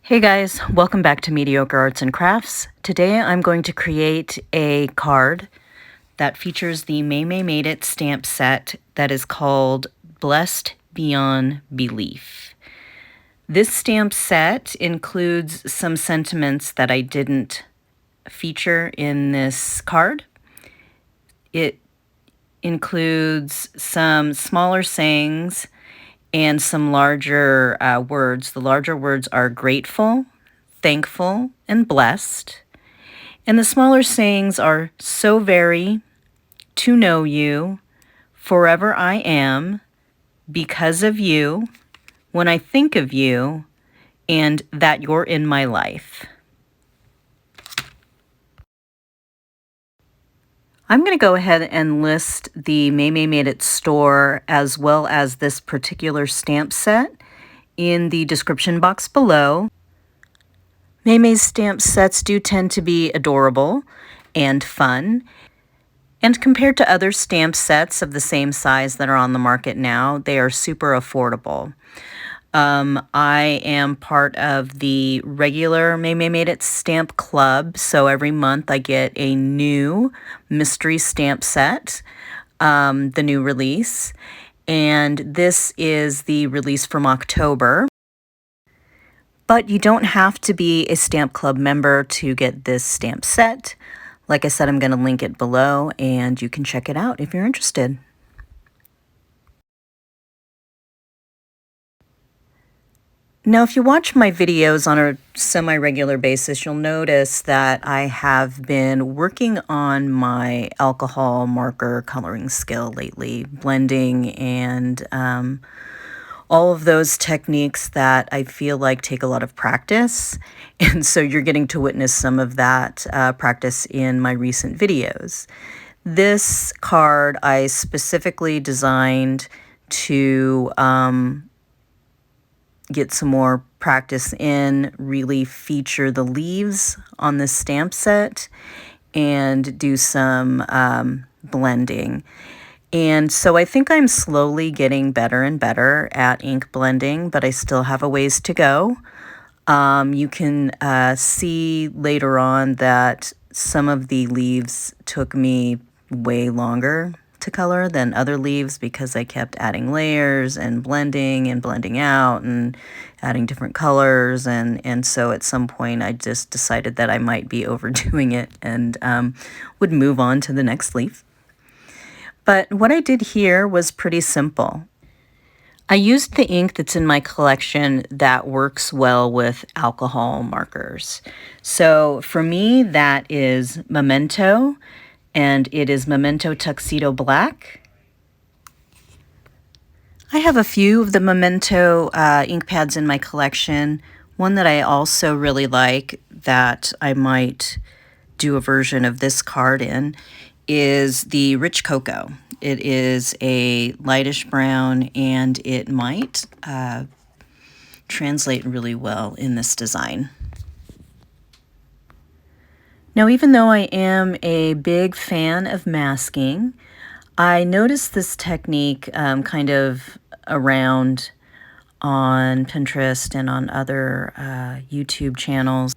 Hey guys, welcome back to Mediocre Arts and Crafts. Today I'm going to create a card that features the Maymay Made It stamp set that is called Blessed Beyond Belief. This stamp set includes some sentiments that I didn't feature in this card. It includes some smaller sayings and some larger words. The larger words are grateful, thankful, and blessed. And the smaller sayings are so very, to know you, forever I am, because of you, when I think of you, and that you're in my life. I'm going to go ahead and list the Maymay Made It store as well as this particular stamp set in the description box below. Maymay's stamp sets do tend to be adorable and fun. And compared to other stamp sets of the same size that are on the market now, they are super affordable. I am part of the regular Maymay Made It stamp club, so every month I get a new mystery stamp set, the new release, and this is the release from October. But you don't have to be a stamp club member to get this stamp set. Like I said, I'm going to link it below, and you can check it out if you're interested. Now, if you watch my videos on a semi-regular basis, you'll notice that I have been working on my alcohol marker coloring skill lately, blending and all of those techniques that I feel like take a lot of practice. And so you're getting to witness some of that practice in my recent videos. This card I specifically designed to get some more practice in, really feature the leaves on this stamp set, and do some blending. And so I think I'm slowly getting better and better at ink blending, but I still have a ways to go. You can see later on that some of the leaves took me way longer to color than other leaves because I kept adding layers and blending out and adding different colors. And so at some point I just decided that I might be overdoing it and would move on to the next leaf. But what I did here was pretty simple. I used the ink that's in my collection that works well with alcohol markers. So for me, that is Memento, and it is Memento Tuxedo Black. I have a few of the Memento ink pads in my collection. One that I also really like that I might do a version of this card in is the Rich Cocoa. It is a lightish brown, and it might translate really well in this design. Now, even though I am a big fan of masking, I noticed this technique kind of around on Pinterest and on other YouTube channels,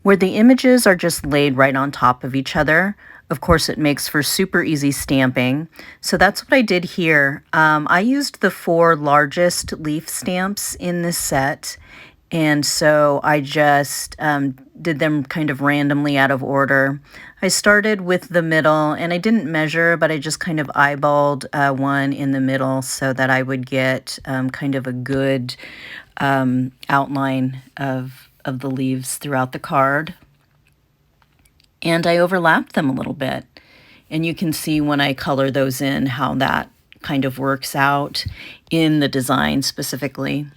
where the images are just laid right on top of each other. Of course, it makes for super easy stamping. So that's what I did here. I used the 4 largest leaf stamps in this set. And so I just did them kind of randomly out of order. I started with the middle, and I didn't measure, but I just kind of eyeballed one in the middle so that I would get kind of a good outline of the leaves throughout the card. And I overlapped them a little bit. And you can see when I color those in how that kind of works out in the design specifically.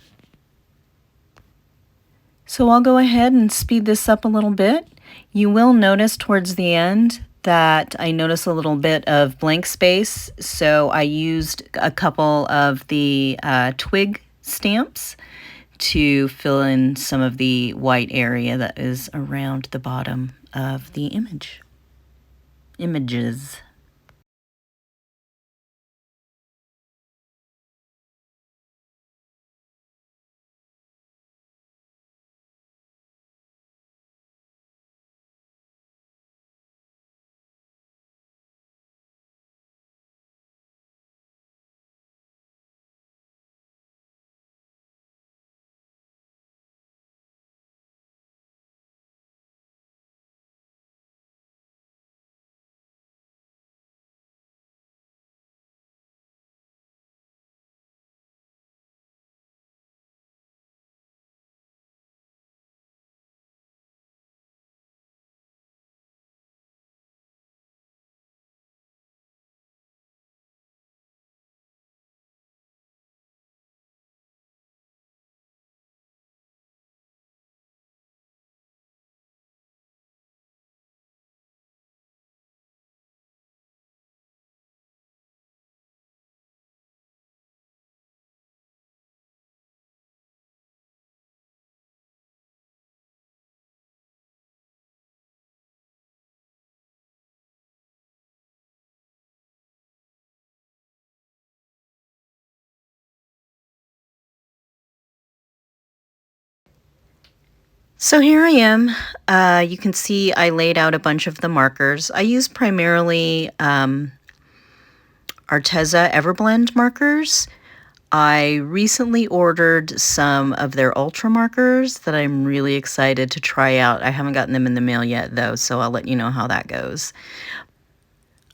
So I'll go ahead and speed this up a little bit. You will notice towards the end that I notice a little bit of blank space. So I used a couple of the twig stamps to fill in some of the white area that is around the bottom of the images. So here I am. You can see I laid out a bunch of the markers. I use primarily Arteza Everblend markers. I recently ordered some of their Ultra markers that I'm really excited to try out. I haven't gotten them in the mail yet though, so I'll let you know how that goes.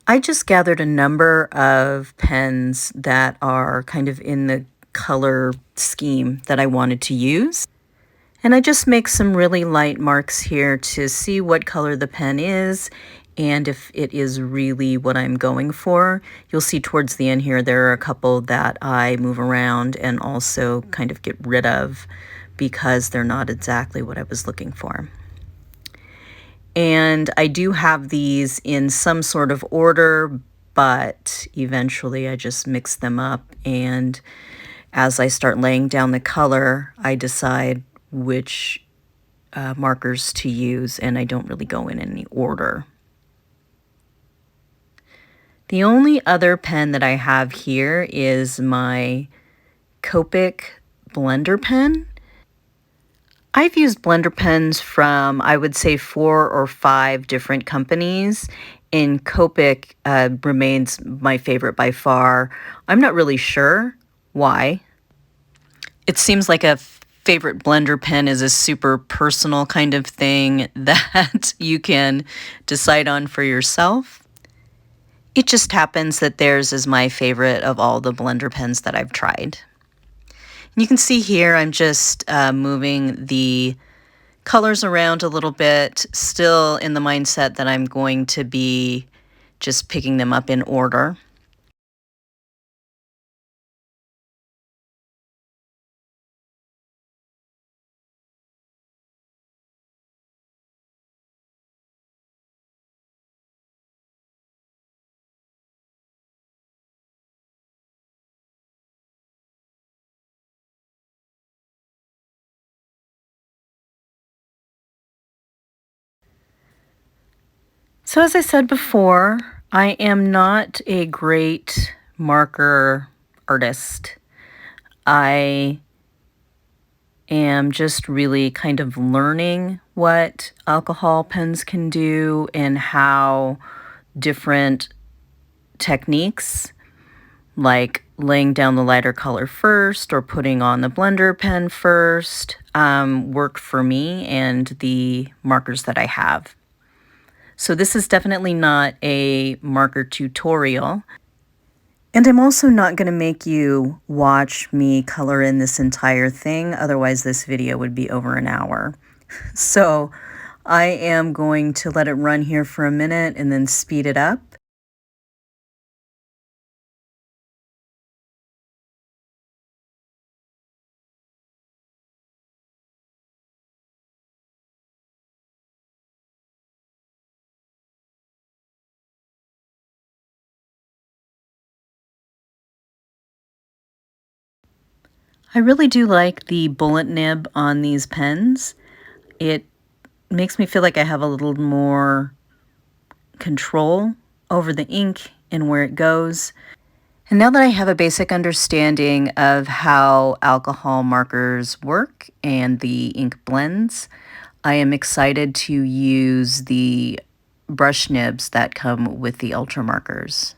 I just gathered a number of pens that are kind of in the color scheme that I wanted to use. And I just make some really light marks here to see what color the pen is and if it is really what I'm going for. You'll see towards the end here there are a couple that I move around and also kind of get rid of because they're not exactly what I was looking for. And I do have these in some sort of order, but eventually I just mix them up, and as I start laying down the color, I decide which markers to use, and I don't really go in any order. The only other pen that I have here is my Copic Blender Pen. I've used blender pens from, I would say, 4 or 5 different companies, and Copic remains my favorite by far. I'm not really sure why. It seems like a favorite blender pen is a super personal kind of thing that you can decide on for yourself. It just happens that theirs is my favorite of all the blender pens that I've tried. And you can see here I'm just moving the colors around a little bit, still in the mindset that I'm going to be just picking them up in order. So as I said before, I am not a great marker artist. I am just really kind of learning what alcohol pens can do and how different techniques, like laying down the lighter color first or putting on the blender pen first, work for me and the markers that I have. So this is definitely not a marker tutorial. And I'm also not going to make you watch me color in this entire thing, otherwise this video would be over an hour. So I am going to let it run here for a minute and then speed it up. I really do like the bullet nib on these pens. It makes me feel like I have a little more control over the ink and where it goes. And now that I have a basic understanding of how alcohol markers work and the ink blends, I am excited to use the brush nibs that come with the Ultra markers.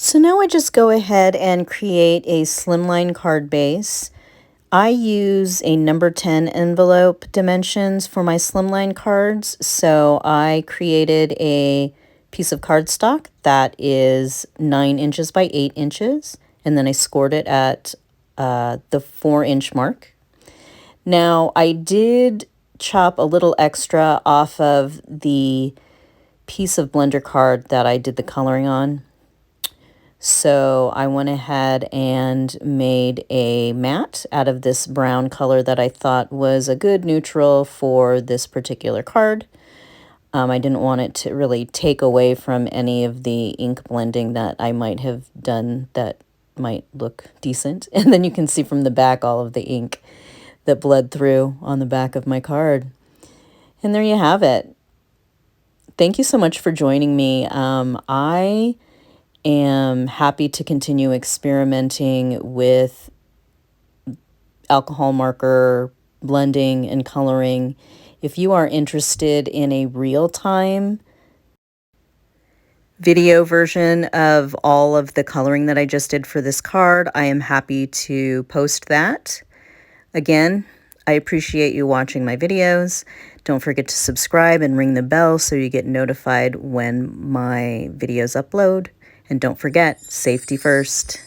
So now I just go ahead and create a slimline card base. I use a number 10 envelope dimensions for my slimline cards, so I created a piece of cardstock that is 9 inches by 8 inches, and then I scored it at the 4-inch mark. Now I did chop a little extra off of the piece of blender card that I did the coloring on. So I went ahead and made a mat out of this brown color that I thought was a good neutral for this particular card. I didn't want it to really take away from any of the ink blending that I might have done that might look decent. And then you can see from the back all of the ink that bled through on the back of my card. And there you have it. Thank you so much for joining me. I am happy to continue experimenting with alcohol marker blending and coloring. If you are interested in a real-time video version of all of the coloring that I just did for this card, I am happy to post that. Again, I appreciate you watching my videos. Don't forget to subscribe and ring the bell so you get notified when my videos upload. And don't forget, safety first.